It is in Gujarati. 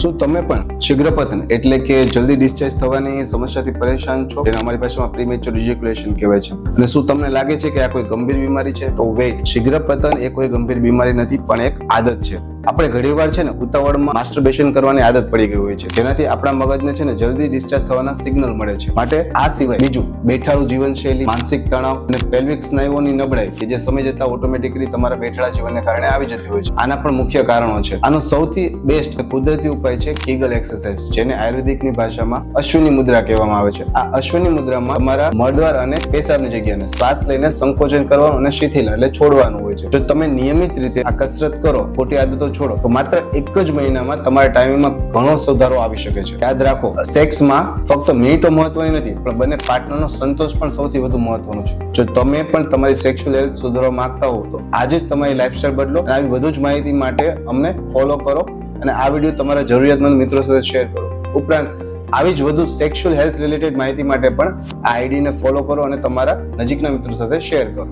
શું તમે પણ શીઘ્રપતન એટલે કે જલ્દી ડિસ્ચાર્જ થવાની સમસ્યાથી પરેશાન છો? જેને અમારી ભાષામાં પ્રીમેચ્યોર ઇજેક્યુલેશન કહેવાય છે. અને શું તમને લાગે છે કે આ કોઈ ગંભીર બીમારી છે? તો વેઇટ, શીઘ્રપતન એ કોઈ ગંભીર બીમારી નથી, પણ એક આદત છે. આપણે ઘણીવાર છે ને ઉતાવળમાં માસ્ટરબેશન કરવાની આદત પડી ગઈ હોય છે, જેનાથી આપણા મગજને છે ને જલ્દી ડિસ્ચાર્જ થવાના સિગ્નલ મળે છે. માટે આ સિવાય બીજું બેઠાડું જીવનશૈલી, માનસિક તણાવ અને પેલ્વિક સ્નાયુઓની નબળાઈ કે જે સમય જતા ઓટોમેટિકલી તમારા બેઠાડા જીવનને કારણે આવી જતી હોય છે, આના પણ મુખ્ય કારણો છે. આનો સૌથી બેસ્ટ કુદરતી ઉપાય છે કીગલ એક્સરસાઇઝ, જેને આયુર્વેદિકની ભાષામાં અશ્વિની મુદ્રા કહેવામાં આવે છે. આ અશ્વિની મુદ્રામાં તમારા મળદ્વાર અને પેશાબની જગ્યાને શ્વાસ લઈને સંકોચન કરવાનું અને શિથિલ એટલે છોડવાનું હોય છે. જો તમે નિયમિત રીતે આ કસરત કરો, ખોટી આદતો છોડો, તો માત્ર એક જ મહિનામાં તમારા ટાઈમિંગમાં ઘણો સુધારો આવી શકે છે. યાદ રાખો, સેક્સમાં ફક્ત મિનિટો મહત્વની નથી, પણ બંને પાર્ટનરનો સંતોષ પણ સૌથી વધુ મહત્વનો છે. જો તમે પણ તમારી સેક્સ્યુઅલ હેલ્થ સુધારવા માંગતા હો તો આજે જ તમારી લાઈફસ્ટાઈલ બદલો. અને આવી વધુ જ માહિતી માટે અમને ફોલો કરો અને આ વિડીયો તમારા જરૂરિયાતમંદ મિત્રો સાથે શેર કરો. ઉપરાંત આવી જ વધુ સેક્સ્યુઅલ હેલ્થ રિલેટેડ માહિતી માટે પણ આ આઈડીને ફોલો કરો અને તમારા નજીકના મિત્રો સાથે શેર કરો.